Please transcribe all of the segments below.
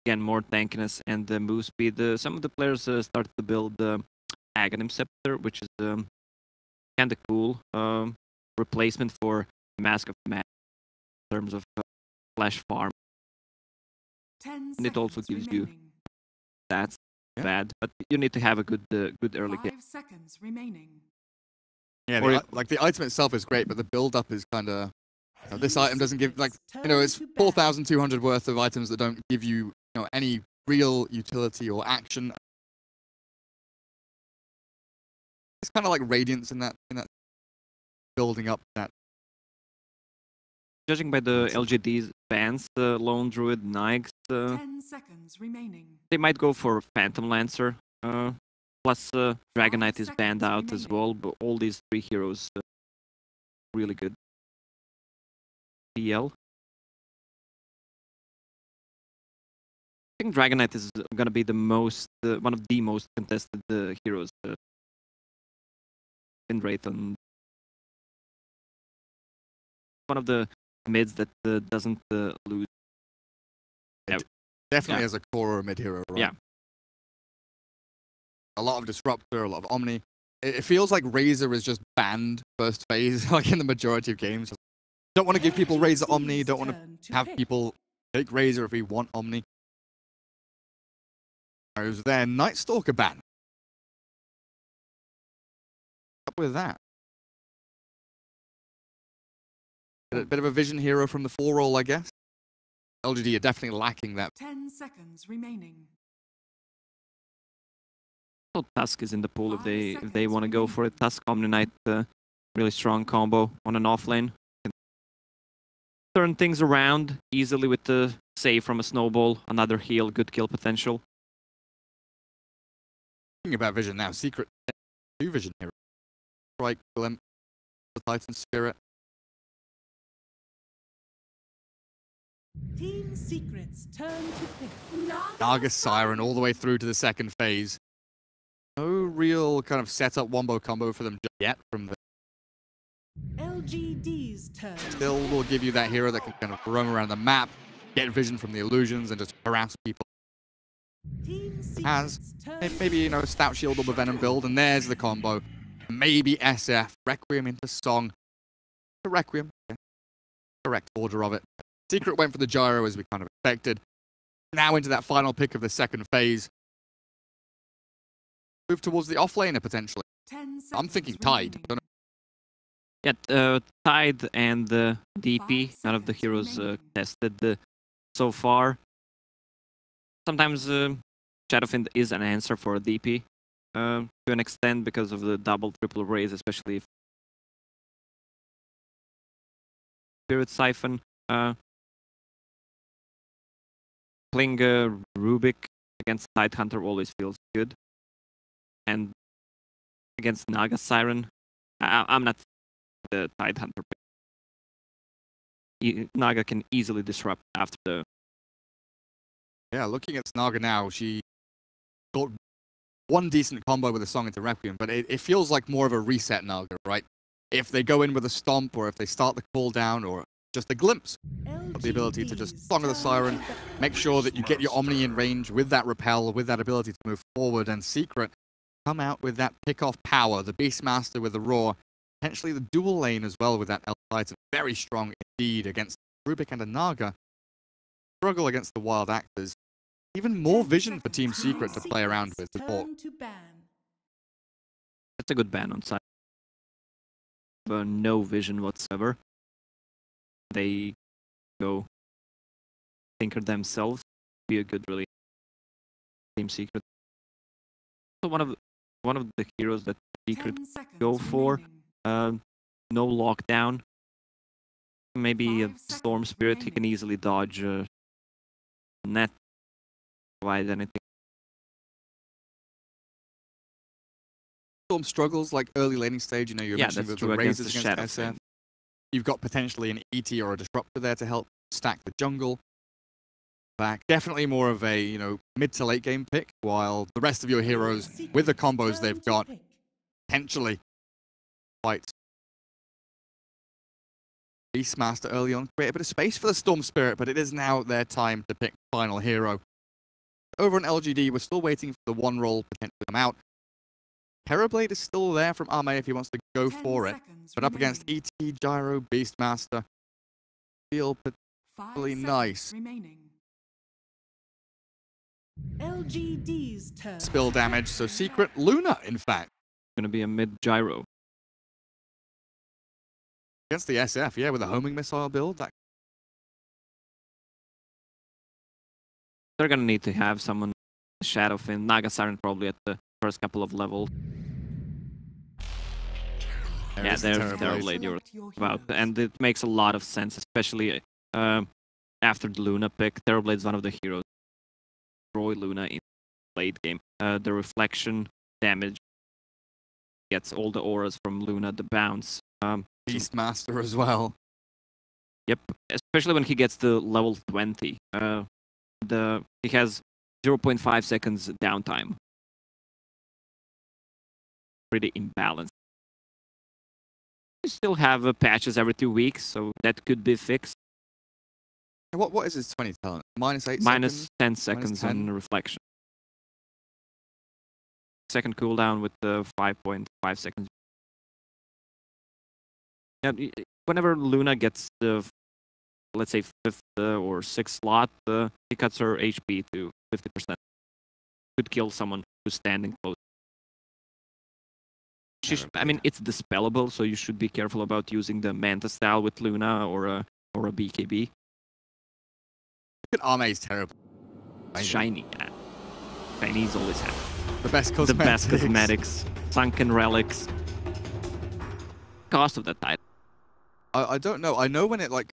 again, more tankiness and move speed. Some of the players started to build Aghanim Scepter, which is kind of cool replacement for Mask of Man in terms of flash farm. And it also gives you stats. Bad, but you need to have a good early game. 5 seconds remaining. Yeah, like the item itself is great, but the build-up is kind of... this item doesn't give, like, it's 4,200 worth of items that don't give you, any real utility or action. It's kind of like Radiance in that building up that. Judging by the LGD's bans, Lone Druid, Nikes, 10 seconds remaining. they might go for Phantom Lancer. Plus, Dragon Knight is banned out as well, but all these 3 heroes really good. PL. I think Dragon Knight is gonna be the most, one of the most contested heroes in Wraithon. One of the mids that doesn't lose. Definitely as a core or mid hero, right? Yeah. A lot of Disruptor, a lot of Omni. It feels like Razor is just banned first phase, like in the majority of games. Don't want to give people Razor Omni, don't want to have people take Razor if we want Omni. There's their Night Stalker ban. Up with that. A bit of a vision hero from the 4 roll, I guess. LGD are definitely lacking that. 10 seconds remaining. Well, Tusk is in the pool if they want to go for it. Tusk Omni Knight, really strong combo on an offlane. Turn things around easily with the save from a snowball, another heal, good kill potential. Thinking about vision now, Secret 2 vision hero. Strike, Clement, the Titan Spirit. Team Secret's turn to pick. Naga Siren all the way through to the second phase. No real kind of setup wombo combo for them just yet from the... LGD's turn. Still will give you that hero that can kind of roam around the map, get vision from the illusions, and just harass people. Has maybe, Stout Shield or Venom build, and there's the combo. Maybe SF, Requiem into Song. The Requiem, correct order of it. Secret went for the gyro as we kind of expected. Now into that final pick of the second phase. Move towards the offlaner potentially. I'm thinking Tide. Yeah, Tide and DP, none of the heroes tested so far. Sometimes Shadowfiend is an answer for a DP to an extent because of the double, triple raise, especially if Spirit Siphon. Playing Rubik against Tidehunter always feels good. And against Naga Siren, I'm not the Tidehunter. Naga can easily disrupt after the... Yeah, looking at Naga now, she got one decent combo with a Song into Requiem, but it feels like more of a reset Naga, right? If they go in with a Stomp, or if they start the cooldown, or just a glimpse of the ability to just Song of the Siren, make sure that you get your Omni in range with that repel, with that ability to move forward, and Secret come out with that pick-off power, the Beastmaster with the Roar, potentially the dual lane as well with that Elf Titan. Very strong indeed against Rubik and a Naga. Struggle against the Wild Actors. Even more vision for Team Secret to play around with. That's a good ban on side. No vision whatsoever. They go tinker themselves. Be a good really Team Secret. So one of the heroes that Secret go for. No lockdown. Maybe a Storm Spirit. He can easily dodge net. Provide anything. Storm struggles like early laning stage. You're mentioning the raises against SF. You've got potentially an ET or a Disruptor there to help stack the jungle. Back. Definitely more of a, mid to late game pick, while the rest of your heroes, with the combos they've got, potentially quite Beastmaster early on. Create a bit of space for the Storm Spirit, but it is now their time to pick final hero. over on LGD, we're still waiting for the one roll potentially to come out. Terrorblade is still there from Ame if he wants to go for it. But up against ET, Gyro, Beastmaster. Feel particularly nice. LGD's turn. Spill damage, so Secret Luna, in fact. Gonna be a mid gyro. Against the SF, yeah, with a homing missile build. They're gonna need to have someone Shadowfin, Naga Siren probably at the first couple of levels. Yeah, there's Terrorblade you're about, and it makes a lot of sense, especially after the Luna pick. Terrorblade is one of the heroes. Destroy Luna in late game. The reflection damage gets all the auras from Luna, the bounce. Beastmaster as well. Yep, especially when he gets to level 20. He has 0.5 seconds downtime. Pretty imbalanced. You still have patches every 2 weeks, so that could be fixed. What is his 20 talent? Minus 8 Minus seconds? 10 seconds on reflection. Second cooldown with the 5.5 seconds. Yeah, whenever Luna gets the, let's say, 5th or 6th slot, he cuts her HP to 50%. Could kill someone who's standing close. I mean, it's dispellable, so you should be careful about using the Manta style with Luna or a BKB. Look at Ame's terrible. Shiny. Yeah. Shinies always have the best cosmetics. The best cosmetics. Sunken relics. Cost of that item. I don't know. I know when it like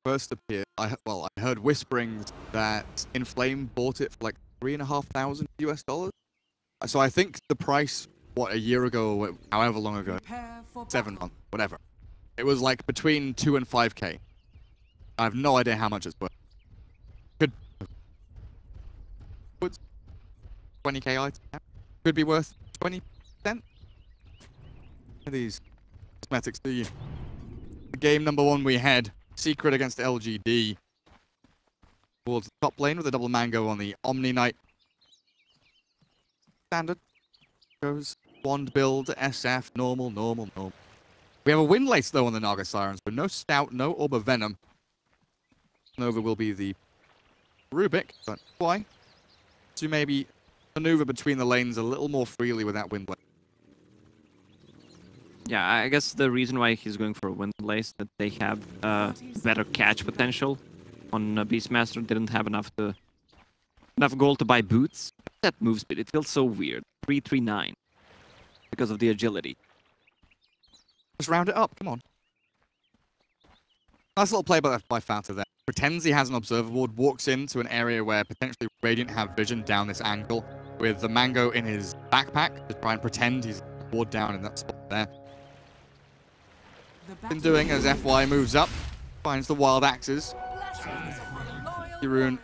first appeared. I heard whisperings that Inflame bought it for like $3,500 US. So I think the price, what, a year ago or however long ago, 7 months, whatever. It was like between 2 and 5K. I have no idea how much it's worth. Could 20K item could be worth 20%. These cosmetics do you? Game number 1 we had Secret against LGD. Towards the top lane with a double mango on the Omni Knight. Standard. Goes wand build, SF, normal. We have a Windlace though on the Naga Sirens, but no Stout, no Orb of Venom. Nova will be the Rubik, but why? To maybe maneuver between the lanes a little more freely with that Windlace. Yeah, I guess the reason why he's going for a Windlace that they have better catch potential. On Beastmaster didn't have enough gold to buy boots. That move speed, it feels so weird. 339 because of the agility. Just round it up, come on. Nice little play by FATA there. Pretends he has an observer ward, walks into an area where potentially Radiant have vision down this angle with the mango in his backpack to try and pretend he's ward down in that spot there. Been doing as FY moves up, finds the wild axes. Rune,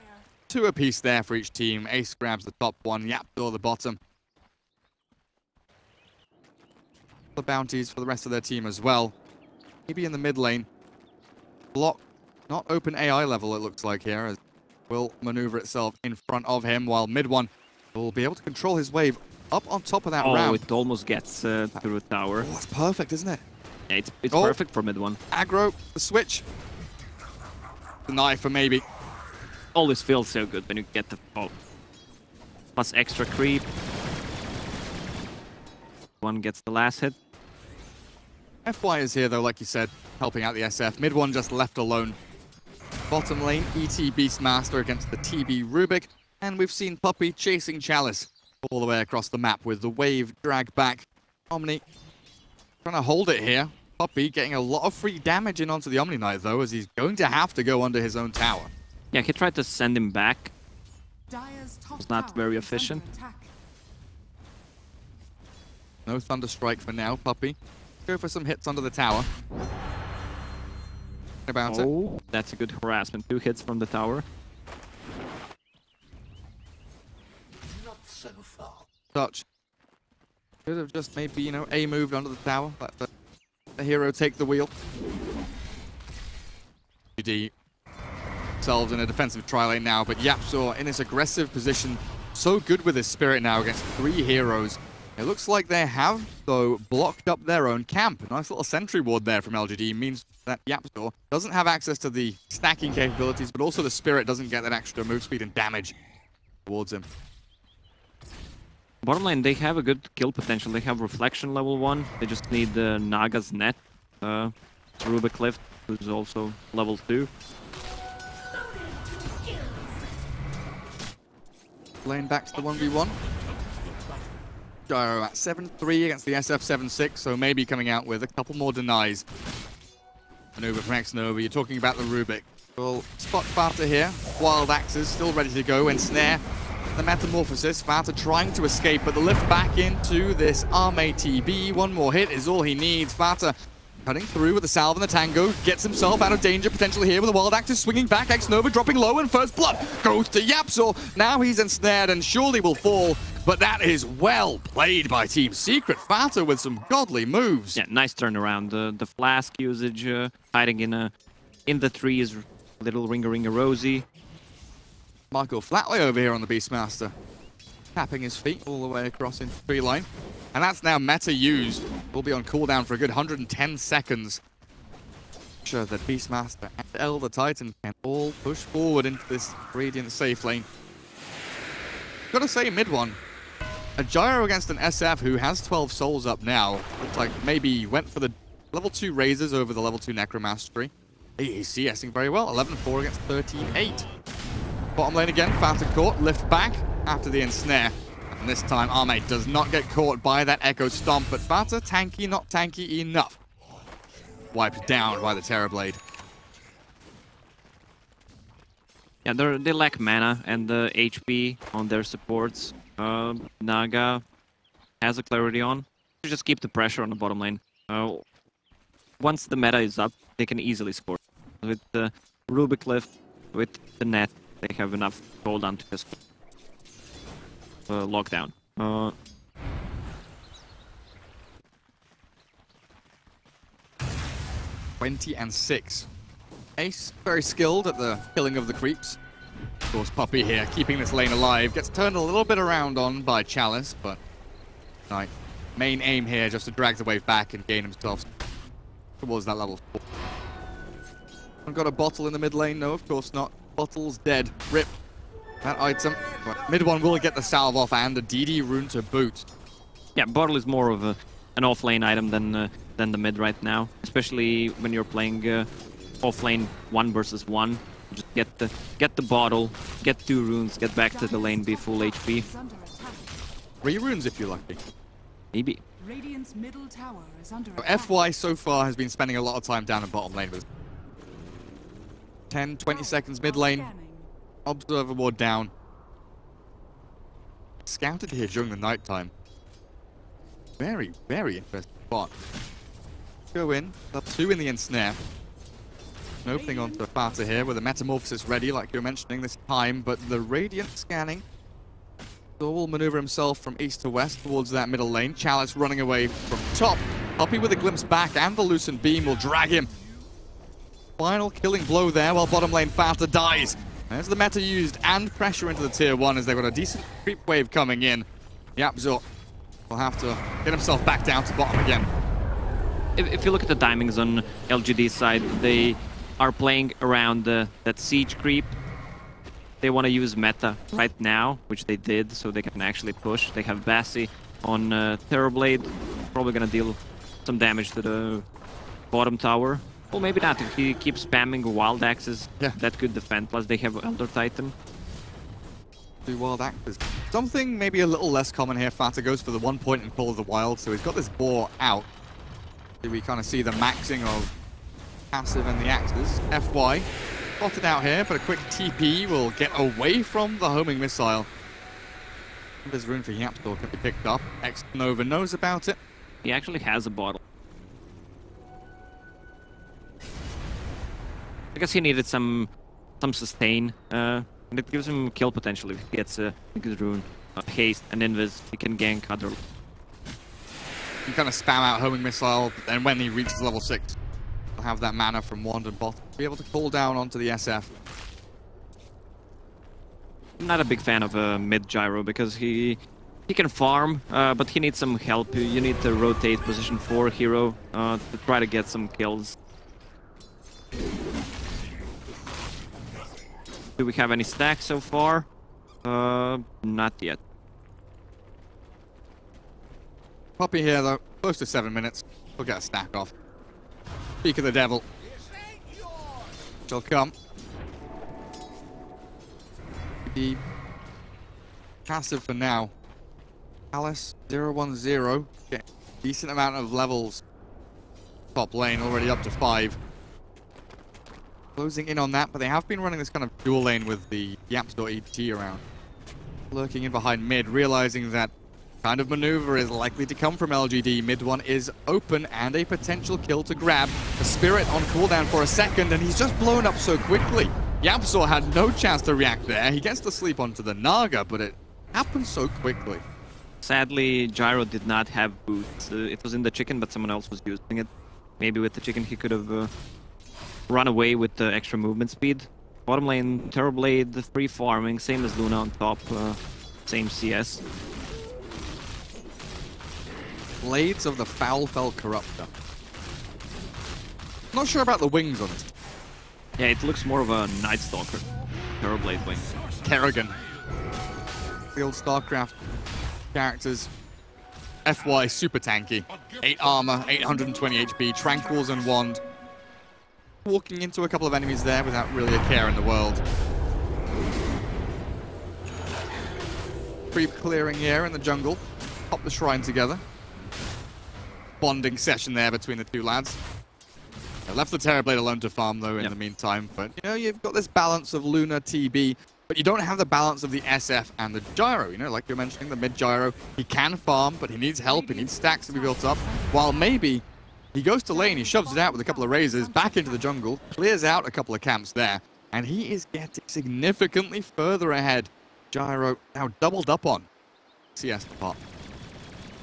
2 apiece there for each team. Ace grabs the top one, YapzOr the bottom. The bounties for the rest of their team as well. Maybe in the mid lane. Block, not open AI level it looks like here, as will maneuver itself in front of him, while mid one will be able to control his wave up on top of that round. Oh, it almost gets through a tower. Oh, it's perfect, isn't it? Yeah, it's perfect for mid one. Aggro, the switch. The knife for maybe. Always feels so good when you get the plus extra creep. One gets the last hit. FY is here though, like you said, helping out the SF. Mid one just left alone. Bottom lane, ET Beastmaster against the TB Rubik. And we've seen Puppey chasing Chalice all the way across the map with the wave drag back. Omni trying to hold it here. Puppey getting a lot of free damage in onto the Omni Knight though, as he's going to have to go under his own tower. Yeah, he tried to send him back. It's not very efficient. No Thunderstrike for now, Puppey. Go for some hits under the tower. About it. That's a good harassment. 2 hits from the tower. Not so far. Touch. Could have just maybe, you know, A moved under the tower. Let the hero take the wheel. GD themselves in a defensive tri lane now, but YapzOr in this aggressive position so good with his spirit now against 3 heroes. It looks like they have, though, blocked up their own camp. A nice little sentry ward there from LGD means that YapzOr doesn't have access to the stacking capabilities, but also the spirit doesn't get that extra move speed and damage towards him. Bottom lane, they have a good kill potential. They have Reflection level 1. They just need Naga's net. Rubik Cliff, who's also level 2. Lane back to the 1v1. Gyro at 7-3 against the SF 7-6, so maybe coming out with a couple more denies. Maneuver from X-Nova, you're talking about the Rubik. Well, spot FATA here. Wild Axes still ready to go. Ensnare the Metamorphosis. FATA trying to escape, but the lift back into this ATB. One more hit is all he needs. FATA cutting through with the salve and the tango. Gets himself out of danger potentially here with the Wild Axes swinging back. X-Nova dropping low, and first blood goes to YapzOr. Now he's ensnared and surely will fall. But that is well played by Team Secret. FATA with some godly moves. Yeah, nice turnaround. The flask usage, hiding in the trees, little ringer rosy. Marco Flatley over here on the Beastmaster, tapping his feet all the way across into tree line. And that's now meta used. Will be on cooldown for a good 110 seconds. Sure that Beastmaster and Elder Titan can all push forward into this Radiant safe lane. Gotta say, mid one. A Gyro against an SF who has 12 souls up now. Looks like maybe went for the level 2 Razors over the level 2 Necromastery. He's CSing very well. 11-4 against 13-8. Bottom lane again, FATA caught. Lift back after the ensnare. And this time, Armade does not get caught by that Echo Stomp. But FATA, tanky, not tanky enough. Wiped down by the Terrorblade. Yeah, they lack mana and the HP on their supports. Naga has a clarity on. Just keep the pressure on the bottom lane. Once the meta is up, they can easily score. With the Rubik Cliff, with the net, they have enough cooldown to just lock down. 20-6. Ace, very skilled at the killing of the creeps. Of course, Puppey here, keeping this lane alive. Gets turned a little bit around on by Chalice, but right. Main aim here just to drag the wave back and gain himself towards that level 4. I've got a bottle in the mid lane. No, of course not. Bottle's dead. Rip that item. But mid one will get the salve off and the DD rune to boot. Yeah, bottle is more of an off-lane item than the mid right now, especially when you're playing off-lane 1 versus 1. Just get the bottle, get 2 runes, get back to the lane, be full HP. 3 runes if you're lucky. Maybe. Radiant's middle tower is under attack. FY so far has been spending a lot of time down in bottom lane with 10-20 seconds mid lane. Observer ward down. Scouted here during the night time. Very, very interesting spot. Go in, up 2 in the ensnare. An opening onto FATA here with a Metamorphosis ready, like you were mentioning this time, but the Radiant scanning. Thor will maneuver himself from east to west towards that middle lane. Chalice running away from top. Puppey with a glimpse back, and the Lucent Beam will drag him. Final killing blow there, while bottom lane FATA dies. There's the meta used, and pressure into the tier 1 as they've got a decent creep wave coming in. YapzOr will have to get himself back down to bottom again. If you look at the timings on LGD's side, they are playing around that siege creep. They want to use meta right now, which they did, so they can actually push. They have Bassi on Terrorblade, probably going to deal some damage to the bottom tower. Well, maybe not. If he keeps spamming Wild Axes, yeah, that could defend. Plus, they have Elder Titan. 2 Wild Axes. Something maybe a little less common here. FATA goes for the 1 point and Call of the Wild, so he's got this boar out. We kind of see the maxing of passive and the axes. FY spotted out here, but a quick TP will get away from the homing missile. There's room for YapzOr to be picked up. X-Nova knows about it. He actually has a bottle. I guess he needed some sustain, and it gives him kill potential if he gets a good rune. Haste and Invis, he can gank other. He can kind of spam out homing missile, and when he reaches level 6, he'll have that mana from Wand and Bot. Be able to call down onto the SF. not a big fan of mid gyro because he can farm, but he needs some help. You need to rotate position 4 hero to try to get some kills. Do we have any stacks so far? Not yet. Puppey here though, close to 7 minutes. We'll get a stack off. Speak of the devil. Shall come. The passive for now. Alice 0-1-0. Okay. Decent amount of levels. Top lane already up to 5. Closing in on that, but they have been running this kind of dual lane with the YapzOr ET around. Lurking in behind mid, realizing that kind of maneuver is likely to come from LGD. Mid one is open and a potential kill to grab. The Spirit on cooldown for a second, and he's just blown up so quickly. YapzOr had no chance to react there. He gets to sleep onto the Naga, but it happened so quickly. Sadly, Gyro did not have boots. It was in the chicken, but someone else was using it. Maybe with the chicken he could have run away with the extra movement speed. Bottom lane, Terrorblade, free farming, same as Luna on top, same CS. Blades of the Foul-Fell Corruptor. Not sure about the wings on this. Yeah, it looks more of a Night Stalker. Terrorblade wing. Kerrigan. The old StarCraft characters. FY super tanky. 8 armor, 820 HP, Tranquils and Wand. Walking into a couple of enemies there without really a care in the world. Creep clearing here in the jungle. Pop the shrine together. Bonding session there between the two lads. I left the Terrorblade alone to farm though in the meantime, but you know, you've got this balance of Luna, TB, but you don't have the balance of the SF and the Gyro, you know, like you're mentioning, the mid Gyro. He can farm, but he needs help, he needs stacks to be built up, while maybe he goes to lane, he shoves it out with a couple of razors, back into the jungle, clears out a couple of camps there, and he is getting significantly further ahead. Gyro now doubled up on CS part.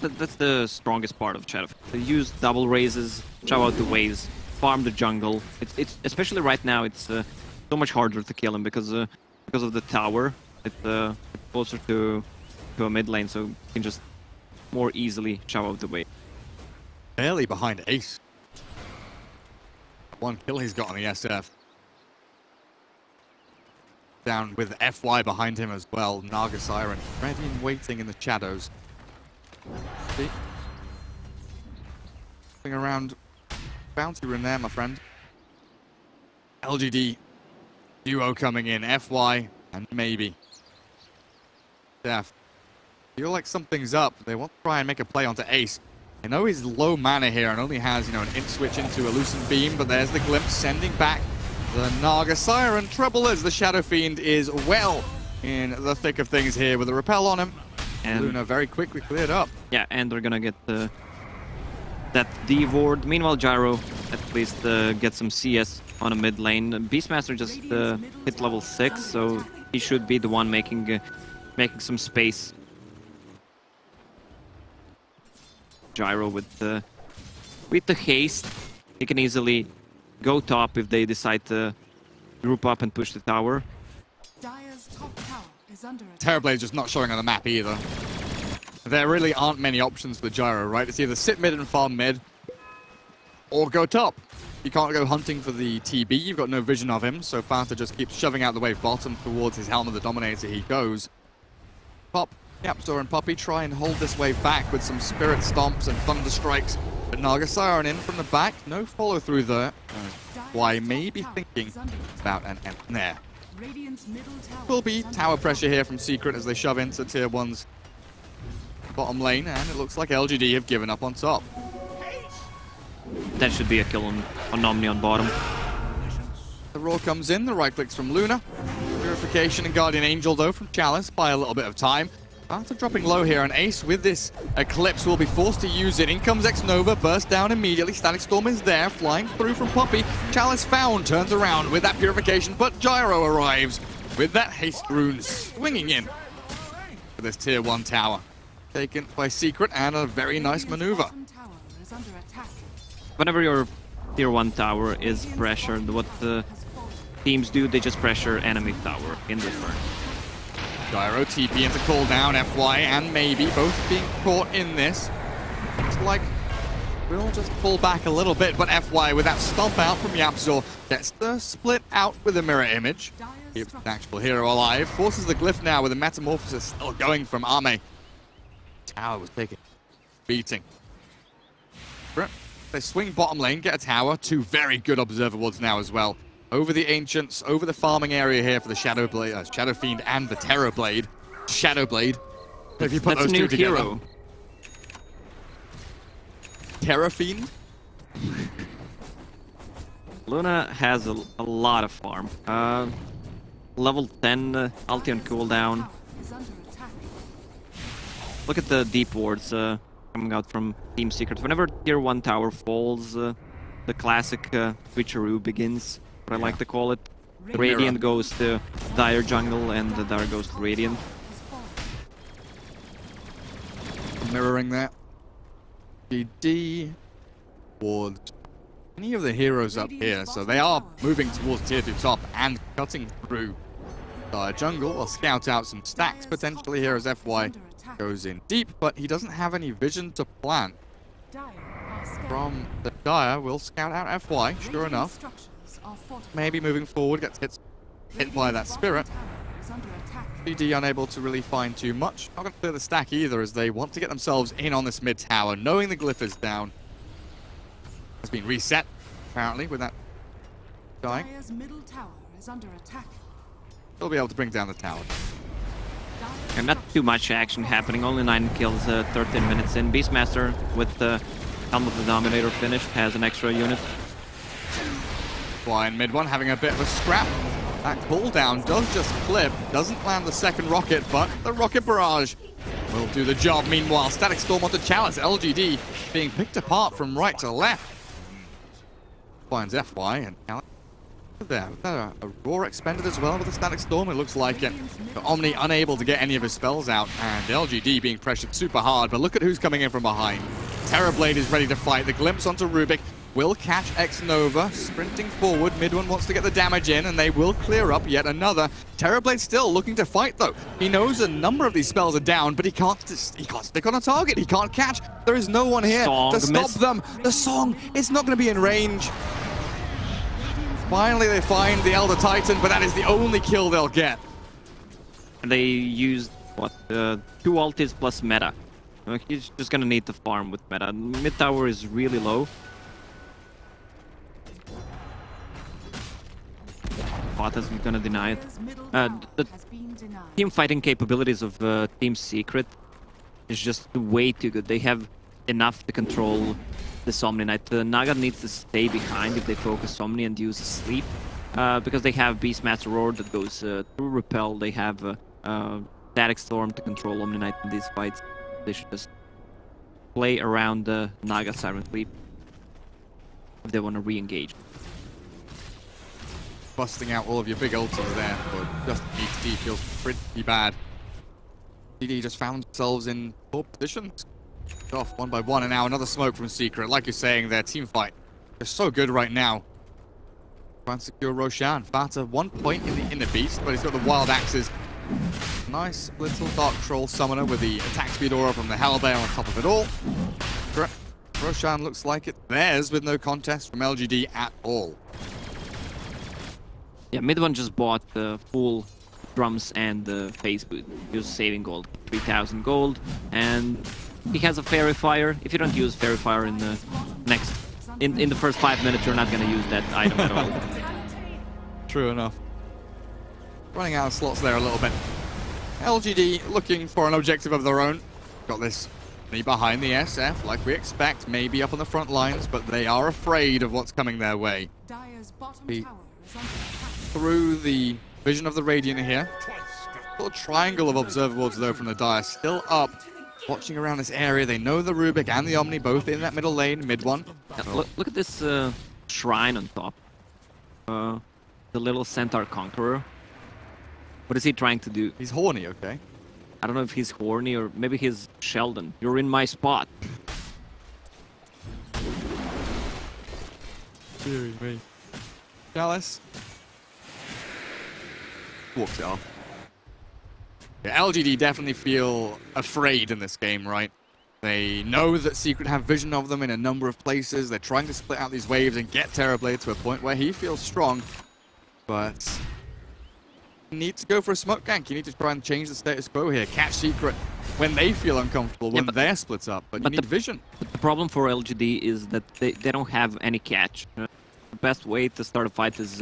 That's the strongest part of Shadow. They use double raises, chow out the waves, farm the jungle. It's especially right now. It's so much harder to kill him because of the tower. It's closer to a mid lane, so you can just more easily chow out the wave. Barely behind Ace. One kill he's got on the SF. Down with FY behind him as well. Naga Siren ready and waiting in the shadows. See? Going around bounty room there, my friend. LGD duo coming in. FY and maybe Def. Feel like something's up. They want to try and make a play onto Ace. I know he's low mana here and only has, you know, an int switch into a Lucent Beam, but there's the glimpse sending back the Naga Siren. Trouble is the Shadow Fiend is well in the thick of things here with a repel on him. And Luna very quickly cleared up. Yeah, and they're gonna get that D-Ward. Meanwhile, Gyro at least gets some CS on a mid lane. Beastmaster just hit level 6, so he should be the one making some space. Gyro with the haste, he can easily go top if they decide to group up and push the tower. Dire's top tower is under attack. Terrorblade's just not showing on the map either. There really aren't many options for Gyro, right? It's either sit mid and farm mid, or go top. You can't go hunting for the TB, you've got no vision of him, so FATA just keeps shoving out the wave bottom towards his Helm of the Dominator he goes. Pop, YapzOr and Puppey try and hold this wave back with some Spirit Stomps and Thunder Strikes, but Naga Siren in from the back, no follow through there. Why maybe thinking about an end there. Will be tower pressure here from Secret as they shove into Tier 1's bottom lane, and it looks like LGD have given up on top. That should be a kill on Omni on bottom. The roar comes in, the right clicks from Luna. Purification and Guardian Angel though from Chalice by a little bit of time. After dropping low here, and Ace with this Eclipse will be forced to use it. In comes X-Nova, burst down immediately. Static Storm is there, flying through from Puppey. Chalice found, turns around with that Purification, but Gyro arrives with that Haste Rune swinging in for this Tier 1 tower. Taken by Secret, and a very nice maneuver. Whenever your Tier 1 tower is pressured, what the teams do, they just pressure enemy tower in return. Gyro TP into cooldown, FY and maybe both being caught in this. Looks like we'll just pull back a little bit, but FY with that stomp out from YapzOr gets the split out with a mirror image. Keeps the actual hero alive. Forces the glyph now with a metamorphosis still going from Ame. Tower was taking beating. They swing bottom lane, get a tower. Two very good observer wards now as well. Over the Ancients, over the farming area here for the Shadow Blade, Shadow Fiend and the Terror Blade. Shadow Blade. If you put those two together. Hero. Terror Fiend? Luna has a lot of farm. Level 10 ulti on cooldown. Look at the deep wards coming out from Team Secret. Whenever tier 1 tower falls, the classic switcheroo begins, what I like to call it. The Radiant goes to Dire jungle and the Dire goes to Radiant. Mirroring that. GD wards any of the heroes up here, so they are moving towards tier 2 top and cutting through Dire jungle. We'll scout out some stacks potentially here as FY goes in deep, but he doesn't have any vision to plant. From the Dire, we'll scout out FY, sure enough. Maybe moving forward, gets hit by that spirit. GD unable to really find too much. Not going to clear the stack either, as they want to get themselves in on this mid tower, knowing the glyph is down. Has been reset, apparently, with that dying. They'll be able to bring down the tower. And not too much action happening, only 9 kills, 13 minutes in. Beastmaster with the Helm of the Dominator finished, has an extra unit. Fly in mid one, having a bit of a scrap. That cooldown does just clip, doesn't land the second rocket, but the rocket barrage will do the job. Meanwhile, Static Storm onto Chalice, LGD being picked apart from right to left. Finds FY and Chalice. There, a Roar expended as well with the Static Storm, it looks like it. But Omni unable to get any of his spells out, and LGD being pressured super hard, but look at who's coming in from behind. Terrorblade is ready to fight, the glimpse onto Rubik will catch X-Nova, sprinting forward, mid one wants to get the damage in, and they will clear up yet another. Terrorblade still looking to fight though. He knows a number of these spells are down, but he can't stick on a target, he can't catch. There is no one here to stop them. The Song is not going to be in range. Finally, they find the Elder Titan, but that is the only kill they'll get. And they used, what, 2 ultis plus meta. He's just gonna need to farm with meta. Mid tower is really low. FATA's gonna deny it. The team fighting capabilities of Team Secret is just way too good. They have enough to control this Omni Knight. Naga needs to stay behind if they focus Omni and use Sleep, because they have Beastmaster Roar that goes through Repel. They have Static Storm to control Omni Knight in these fights. They should just play around Naga Siren Sleep if they want to re-engage. Busting out all of your big ultis there, but just EXD feels pretty bad. GD just found themselves in poor positions. Off one by one, and now another smoke from Secret. Like you're saying, their team fight is so good right now. Trying to secure Roshan. FATA 1 point in the beast, but he's got the wild axes. Nice little Dark Troll summoner with the attack speed aura from the Hellbear on top of it all. Roshan looks like it's theirs with no contest from LGD at all. Yeah, mid one just bought the full drums and the face boot. He was saving gold, 3,000 gold, and he has a Fairy Fire. If you don't use Fairy Fire in the in the first 5 minutes, you're not gonna use that item at all. True enough. Running out of slots there a little bit. LGD looking for an objective of their own. Got this knee behind the SF, like we expect, maybe up on the front lines, but they are afraid of what's coming their way. Through the vision of the Radiant here. Little triangle of observer wards though from the Dire, still up. Watching around this area, they know the Rubik and the Omni both in that middle lane, mid one. Look at this shrine on top. The little Centaur Conqueror. What is he trying to do? He's horny, okay? I don't know if he's horny or maybe he's Sheldon. You're in my spot. Dear me. Chalice. Walks it off. Yeah, LGD definitely feel afraid in this game, right? They know that Secret have vision of them in a number of places. They're trying to split out these waves and get Terrorblade to a point where he feels strong. But you need to go for a smoke gank. You need to try and change the status quo here. Catch Secret when they feel uncomfortable, when they're split up. But you need vision. But the problem for LGD is that they don't have any catch. The best way to start a fight is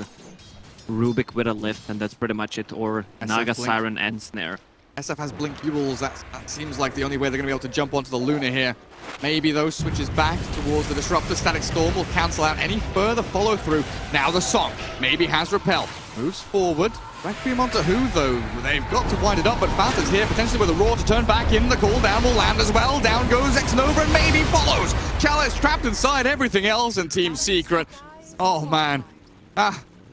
Rubik with a lift, and that's pretty much it. Or Naga Blink. Siren and Snare. SF has Blink Yules. That seems like the only way they're going to be able to jump onto the Luna here. Maybe those switches back towards the Disruptor. Static Storm will cancel out any further follow-through. Now the Song maybe has Repel. Moves forward. Requiem onto who, though? They've got to wind it up, but FATA's here, potentially with a Roar to turn back in. The cooldown will land as well. Down goes X-Nova and maybe follows. Chalice trapped inside everything else, and Team Secret. Oh, man.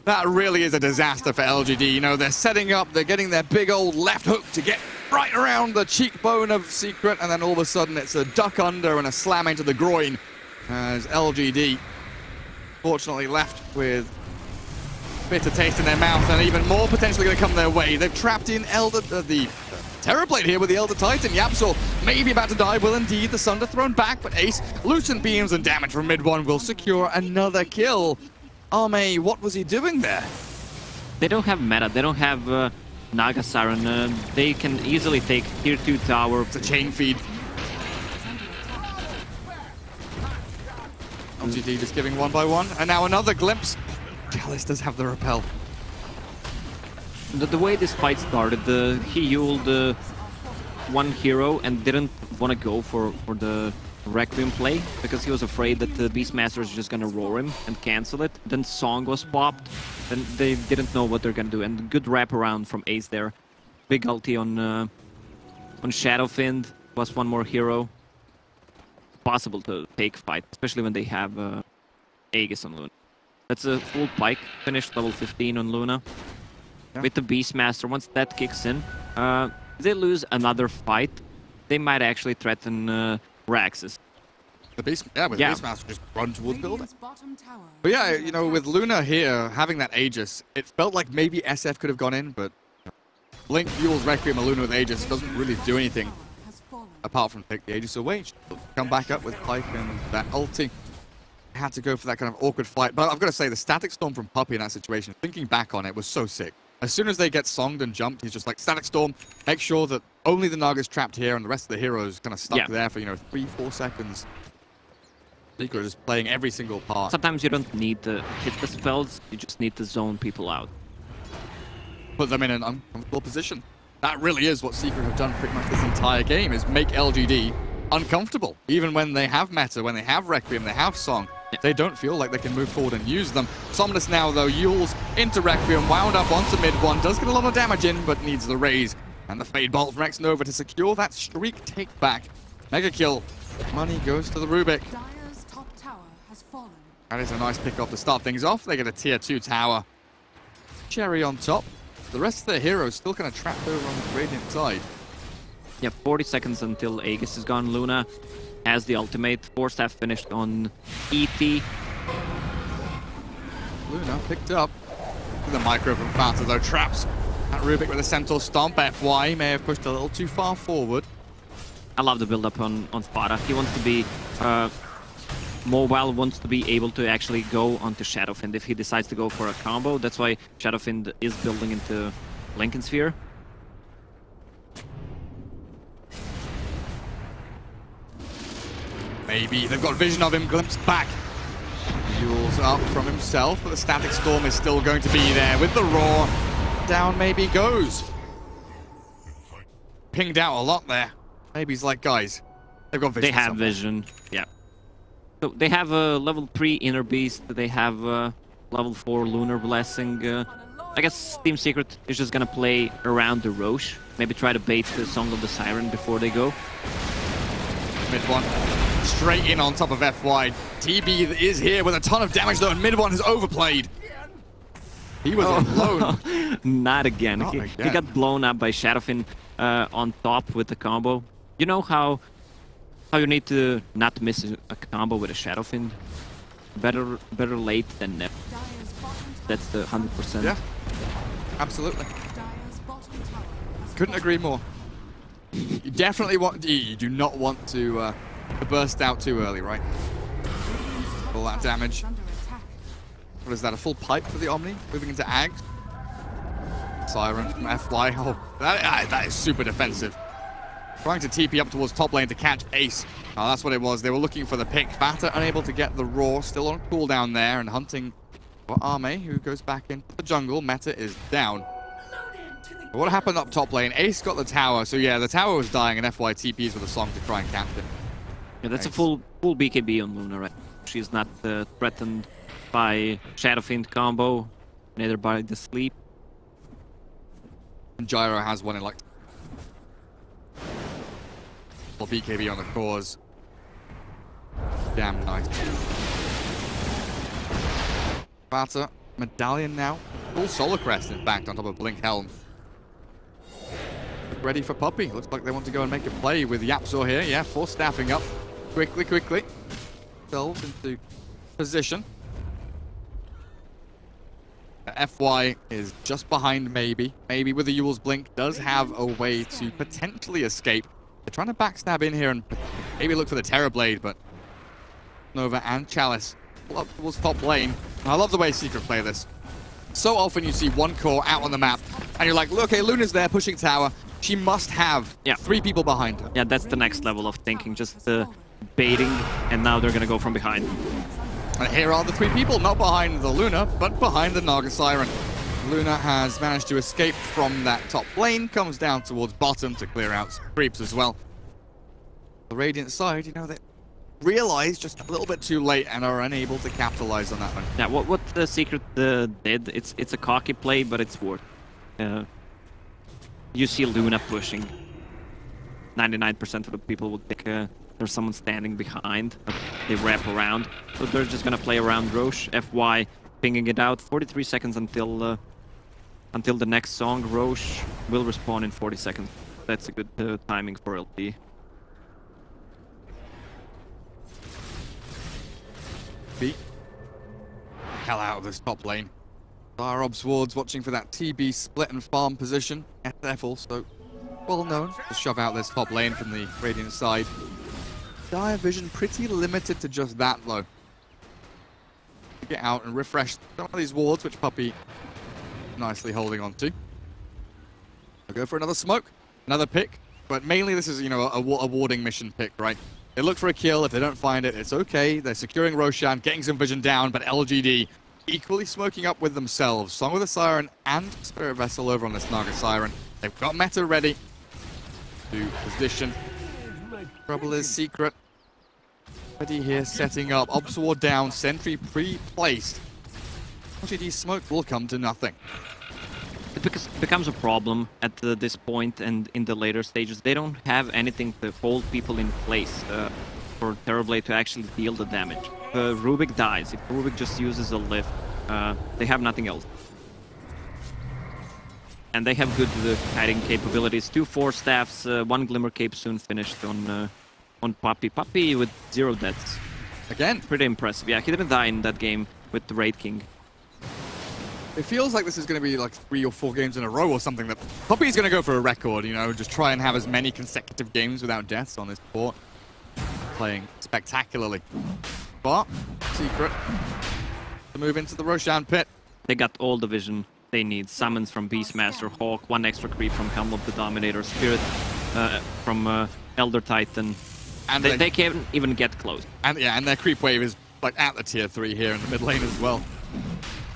That really is a disaster for LGD. You know, they're setting up, they're getting their big old left hook to get right around the cheekbone of Secret, and then all of a sudden it's a duck under and a slam into the groin as LGD fortunately left with bitter taste in their mouth and even more potentially going to come their way. They've trapped in the Terrorblade here with the Elder Titan. YapzOr maybe about to die, will indeed. The Sunder thrown back, but Ace, Lucent Beams and damage from mid one will secure another kill. Arme, what was he doing there? They don't have meta. They don't have Naga Siren. They can easily take tier 2 tower. It's a chain feed. LGD just giving one by one. And now another glimpse. Chalice does have the Repel. The way this fight started, he uled one hero and didn't want to go for the Requiem play because he was afraid that the Beastmaster is just gonna roar him and cancel it. Then Song was popped, then they didn't know what they're gonna do. And good wraparound from Ace there. Big ulti on Shadowfiend, plus one more hero. Possible to take fight, especially when they have Aegis on Luna. That's a full pike, finished level 15 on Luna. Yeah. With the Beastmaster, once that kicks in, they lose another fight, they might actually threaten Raxus. The Beastmaster just run towards building. Tower. But yeah, you know, with Luna here, having that Aegis, it felt like maybe SF could have gone in, but Blink fuels Requiem and Luna with Aegis doesn't really do anything apart from take the Aegis away. Come back up with Pike and that ulti. Had to go for that kind of awkward fight. But I've got to say, the Static Storm from Puppey in that situation, thinking back on it, was so sick. As soon as they get songed and jumped, he's just like, Static Storm, make sure that only the Naga's trapped here and the rest of the heroes kind of stuck there for, you know, 3-4 seconds. Secret is playing every single part. Sometimes you don't need to hit the spells, you just need to zone people out. Put them in an uncomfortable position. That really is what Secret have done pretty much this entire game, is make LGD uncomfortable. Even when they have meta, when they have Requiem, they have Song, they don't feel like they can move forward and use them. Somnus now, though, Yules into Requiem, wound up onto mid one, does get a lot of damage in, but needs the raise. And the Fade Bolt from X-Nova to secure that streak take back. Mega kill. Money goes to the Rubik. Dire's top tower has fallen. That is a nice pick off to start things off. They get a tier 2 tower. Cherry on top. The rest of their heroes still kind of trapped over on the Radiant side. Yeah, 40 seconds until Aegis is gone. Luna has the ultimate. Force staff finished on ET. Luna picked up the micro from FATA, though. Traps at Rubik with a Centaur Stomp. FY may have pushed a little too far forward. I love the build-up on FATA. He wants to be mobile, wants to be able to actually go onto Shadowfiend if he decides to go for a combo. That's why Shadowfiend is building into Lincoln Sphere. Maybe they've got vision of him, glimpse back. Yules up from himself, but the Static Storm is still going to be there with the Roar. Down maybe goes. Pinged out a lot there. Maybe he's like, guys, they've got vision. They have somewhere. vision, yeah. So they have a level 3 Inner Beast, they have level 4 Lunar Blessing. I guess Team Secret is just gonna play around the Roche. Maybe try to bait the Song of the Siren before they go. Mid one. Straight in on top of FY. TB is here with a ton of damage though, and mid one has overplayed. He was alone. Not again. Not He again. got blown up by Shadowfiend on top with the combo. You know how you need to not miss a combo with a Shadowfiend? Better late than never. Dire's bottom tower That's the 100%. Yeah, absolutely. Dire's bottom tower has Couldn't agree more. You definitely want... You do not want to burst out too early, right? All that damage. What is that, a full pipe for the Omni? Moving into Ags. Siren from FY. Oh, that is super defensive. Trying to TP up towards top lane to catch Ace. Oh, that's what it was. They were looking for the pick. FATA unable to get the Roar. Still on cooldown there and hunting for Arme, who goes back into the jungle. Meta is down. But what happened up top lane? Ace got the tower. So yeah, the tower was dying and FY TPs with a song to try and catch it. Yeah, that's Ace. A full BKB on Luna, right? She's not threatened by Shadow Fiend combo, neither by the sleep. And Gyro has one in like... Well, BKB on the cause. Damn nice. FATA, Medallion now. Full Solar Crest, in fact, on top of Blink Helm. Ready for Puppey. Looks like they want to go and make a play with YapzOr here. Yeah, full staffing up. Quickly. Themselves into position. FY is just behind maybe. Maybe with the Yule's Blink does have a way to potentially escape. They're trying to backstab in here and maybe look for the Terrorblade, but Nova and Chalice pull up towards top lane. And I love the way Secret play this. So often you see one core out on the map, and you're like, look, okay, Luna's there pushing tower. She must have 3 people behind her. Yeah, that's the next level of thinking. Just baiting, and now they're going to go from behind. And here are the 3 people, not behind the Luna, but behind the Naga Siren. Luna has managed to escape from that top lane, comes down towards bottom to clear out some creeps as well. The Radiant side, you know, they realized just a little bit too late and are unable to capitalize on that one. Yeah, what the Secret did, it's a cocky play, but it's worth. You see Luna pushing. 99% of the people will think there's someone standing behind. They wrap around, so they're just gonna play around Roche. FY pinging it out. 43 seconds until the next song. Roche will respawn in 40 seconds. That's a good timing for LT. Beat hell out of this top lane. Obs Wards watching for that TB split and farm position. SF also well known to shove out this top lane from the Radiant side. Dire vision pretty limited to just that though. Get out and refresh some of these wards, which Puppey nicely holding on to. I'll go for another smoke, another pick, but mainly this is, you know, a warding mission pick, right? They look for a kill. If they don't find it, it's okay. They're securing Roshan, getting some vision down, but LGD equally smoking up with themselves. Song with a Siren and Spirit Vessel over on this Naga Siren. They've got meta ready to position. Trouble is Secret. Ready here, setting up. Obswar down, sentry pre-placed. LGD smoke will come to nothing. It becomes a problem at this point and in the later stages. They don't have anything to hold people in place for Terrorblade to actually deal the damage. Rubik dies. If Rubik just uses a lift, they have nothing else. And they have good hiding capabilities. 2 Force Staffs, 1 Glimmer Cape soon finished on Puppey. Puppey with 0 deaths. Again. Pretty impressive. Yeah, he didn't die in that game with the Raid King. It feels like this is going to be like 3 or 4 games in a row or something. That Puppey's going to go for a record, you know, just try and have as many consecutive games without deaths on this port. Playing spectacularly. But Secret to move into the Roshan pit. They got all the vision they need. Summons from Beastmaster, Hawk, 1 extra creep from Helm of the Dominator, Spirit from Elder Titan. And they can't even get close. And yeah, and their creep wave is like at the tier 3 here in the mid lane as well.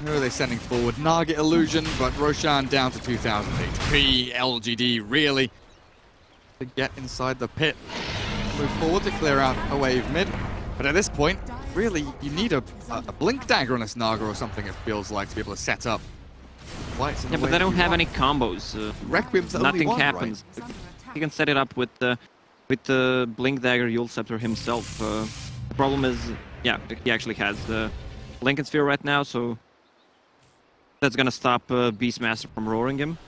Who are they sending forward? Naga Illusion, but Roshan down to 2000 HP. LGD really to get inside the pit. Move forward to clear out a wave mid. But at this point, really, you need a Blink Dagger on this Naga or something, it feels like, to be able to set up. Yeah, but they don't have any combos. Requiem's the nothing only one, happens. Right? He can set it up with the Blink Dagger Yule Scepter himself. The problem is, yeah, he actually has the Lincoln Sphere right now, so that's gonna stop Beastmaster from roaring him.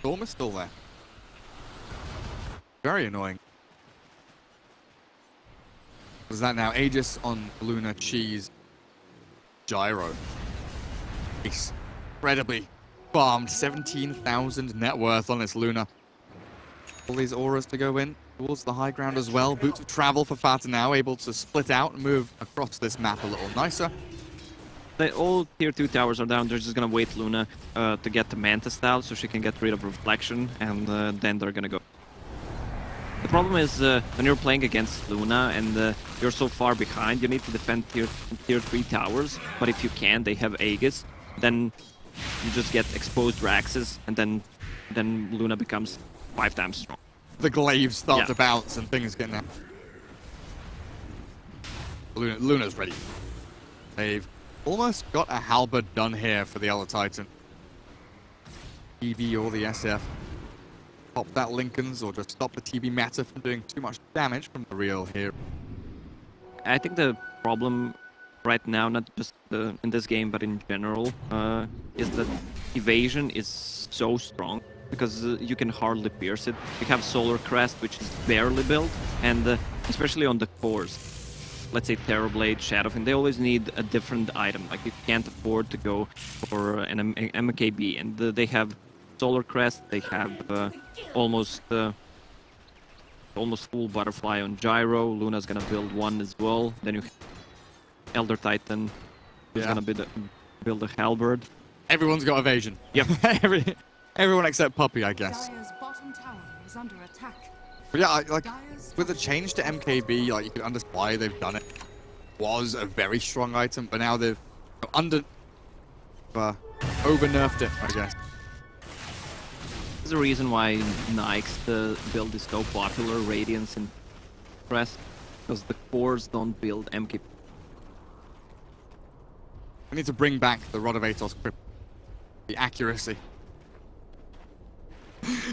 Storm is still there. Very annoying. What is that now? Aegis on Luna, Cheese, Gyro. Incredibly farmed. 17,000 net worth on this Luna. All these auras to go in towards the high ground as well. Boots of travel for FATA now, able to split out and move across this map a little nicer. All tier 2 towers are down. They're just gonna wait Luna to get the Mantis out so she can get rid of Reflection, and then they're gonna go. The problem is when you're playing against Luna and you're so far behind, you need to defend tier 3 towers, but if you can, they have Aegis, then you just get exposed Raxes, and then Luna becomes 5 times strong. The glaives start to bounce and things get now. Luna's ready. They've almost got a halberd done here for the Elder Titan. TB or the SF. Pop that Lincoln's or just stop the TB meta from doing too much damage from the real here. I think the problem right now, not just in this game, but in general, is that evasion is so strong because you can hardly pierce it. You have Solar Crest, which is barely built, and especially on the cores. Let's say Terrorblade, Shadowfin, they always need a different item. Like, you can't afford to go for an MKB, and they have Solar Crest, they have almost full Butterfly on Gyro. Luna's gonna build one as well. Then you Elder Titan is gonna build a Halberd. Everyone's got evasion. Yep. Everyone except Puppey, I guess. Dire's bottom tower is under attack. But yeah, like with the change to MKB, like you can understand why they've done it. Was a very strong item, but now they've over nerfed it, I guess. There's a reason why Nike's build is so popular, Radiance and Crest, because the cores don't build MKB. We need to bring back the Rod of Atos Crypt. The accuracy.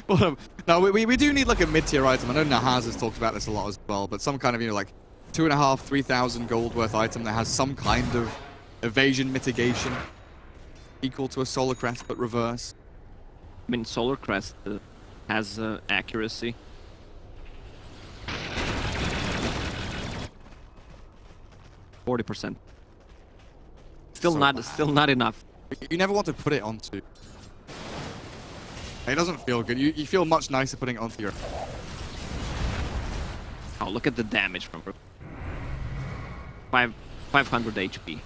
Well, no, we do need like a mid-tier item. I know Nahaz has talked about this a lot as well, but some kind of, like 2,500, 3,000 gold worth item that has some kind of evasion mitigation equal to a Solar Crest but reverse. I mean, Solar Crest has accuracy. %. Still not enough. You never want to put it onto. It doesn't feel good. You feel much nicer putting it onto your... Oh, look at the damage from her. 500 HP.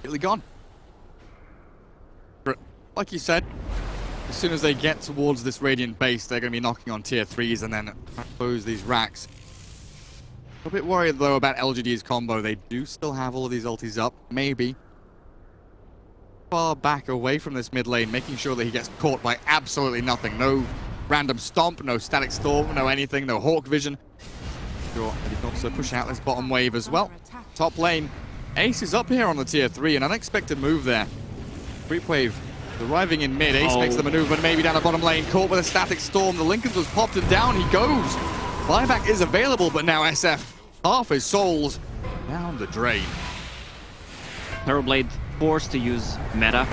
Really gone. Like you said, as soon as they get towards this Radiant base, they're going to be knocking on tier 3s and then close these racks. A bit worried, though, about LGD's combo. They do still have all of these ultis up. Maybe. Far back away from this mid lane, making sure that he gets caught by absolutely nothing. No random stomp, no static storm, no anything, no hawk vision. Sure, and he can also push out this bottom wave as well. Top lane, Ace is up here on the tier 3, an unexpected move there. Creep wave arriving in mid. Ace makes the maneuver, maybe down the bottom lane, caught with a static storm. The Lincolns was popped and down he goes. Buyback is available, but now SF, half his souls down the drain. Terrorblade forced to use meta.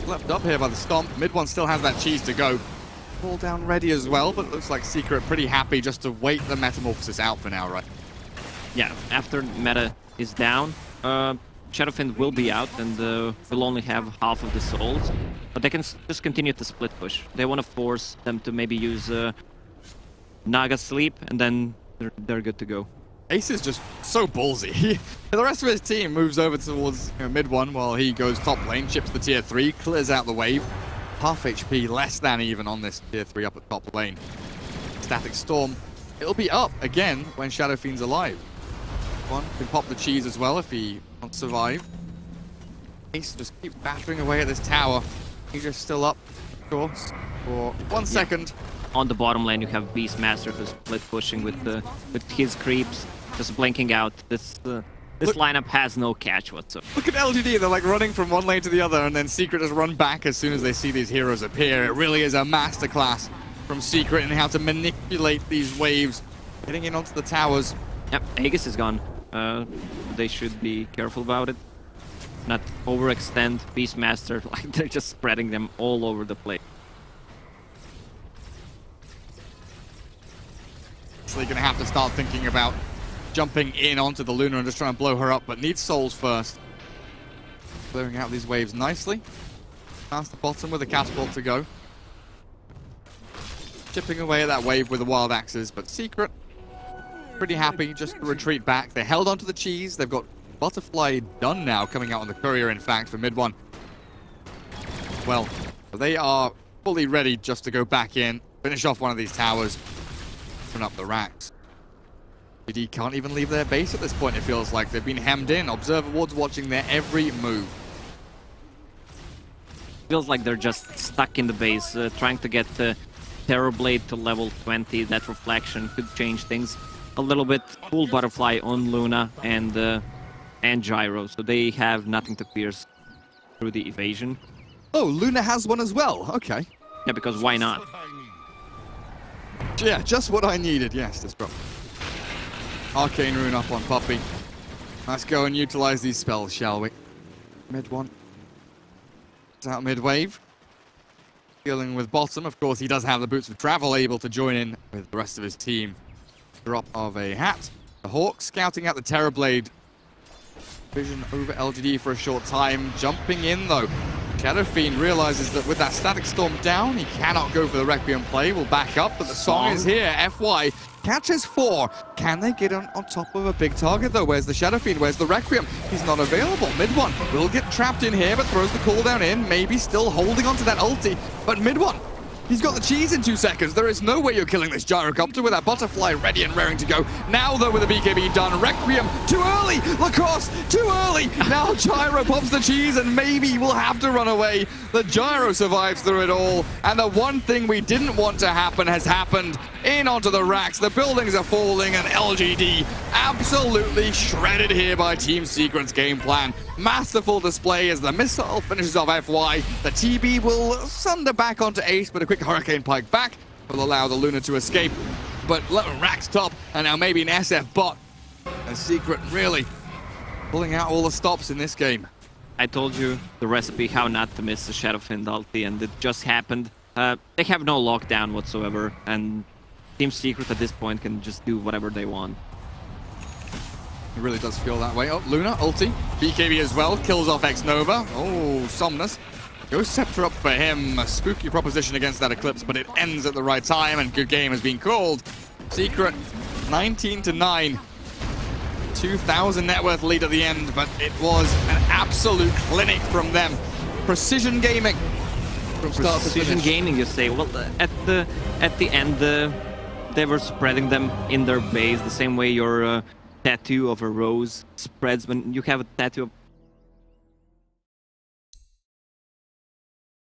Left up here by the stomp. Mid one still has that cheese to go. Fall down ready as well, but looks like Secret pretty happy just to wait the Metamorphosis out for now, right? Yeah, after meta is down, Shadowfin will be out and will only have half of the souls. But they can just continue to split push. They want to force them to maybe use Naga Sleep, and then they're good to go. Ace is just so ballsy. The rest of his team moves over towards mid one while he goes top lane, chips the tier 3, clears out the wave. Half HP, less than even on this tier 3 up at top lane. Static Storm, it'll be up again when Shadowfiend's alive. One can pop the cheese as well if he wants to survive. Ace just keeps battering away at this tower. He's just still up, of course, for 1 second. On the bottom lane, you have Beastmaster who's split pushing with his creeps, just blinking out. This lineup has no catch whatsoever. Look at LGD, they're like running from one lane to the other, and then Secret just run back as soon as they see these heroes appear. It really is a masterclass from Secret in how to manipulate these waves, getting in onto the towers. Yep, Aegis is gone. They should be careful about it. Not overextend Beastmaster, like they're just spreading them all over the place. So they're going to have to start thinking about jumping in onto the Luna and just trying to blow her up, but needs souls first. Blowing out these waves nicely. Past the bottom with a catapult to go. chipping away at that wave with the wild axes, but Secret pretty happy just to retreat back. They held onto the cheese. They've got Butterfly done now, coming out on the courier, in fact, for mid one. Well, they are fully ready just to go back in, finish off one of these towers, turn up the racks. LGD can't even leave their base at this point, it feels like. They've been hemmed in. Observer Ward's watching their every move. Feels like they're just stuck in the base, trying to get Terrorblade to level 20. That reflection could change things a little bit. Full Butterfly on Luna and Gyro, so they have nothing to pierce through the evasion. Oh, Luna has one as well. Okay. Yeah, because why not? Yeah, just what I needed. Yes, this bro. Arcane Rune up on Puppey. Let's go and utilize these spells, shall we? Mid one. It's out mid wave. Dealing with bottom. Of course, he does have the Boots of Travel, able to join in with the rest of his team. Drop of a hat. The Hawk scouting out the Terrorblade. Vision over LGD for a short time. Jumping in, though. Shadow Fiend realizes that with that Static Storm down, he cannot go for the Requiem play. Will back up, but the song is here. FY catches 4. Can they get on top of a big target, though? Where's the Shadow Fiend? Where's the Requiem? He's not available. Mid one will get trapped in here, but throws the cooldown in. Maybe still holding onto that ulti, but mid one, he's got the cheese in 2 seconds. There is no way you're killing this Gyrocopter with that Butterfly ready and raring to go. Now, though, with the BKB done, Requiem too early. Lacoste too early. Now Gyro pops the cheese and maybe will have to run away. The Gyro survives through it all. And the one thing we didn't want to happen has happened. In onto the racks. The buildings are falling and LGD absolutely shredded here by Team Secret's game plan. Masterful display as the missile finishes off FY. The TB will sunder back onto Ace, but a quick Hurricane Pike back will allow the Luna to escape. But racks top, and now maybe an SF bot. And Secret really pulling out all the stops in this game. I told you the recipe how not to miss the Shadow Fiend ulti, and it just happened. They have no lockdown whatsoever, and Team Secret at this point can just do whatever they want. It really does feel that way. Oh, Luna, ulti. BKB as well, kills off X-Nova. Oh, Somnus. Goes Scepter up for him. A spooky proposition against that Eclipse, but it ends at the right time, and good game has been called. Secret, 19-9. 2,000 net worth lead at the end, but it was an absolute clinic from them. Precision gaming. From start to Precision finish. gaming, you say. Well, at the end, they were spreading them in their base the same way your tattoo of a rose spreads when you have a tattoo of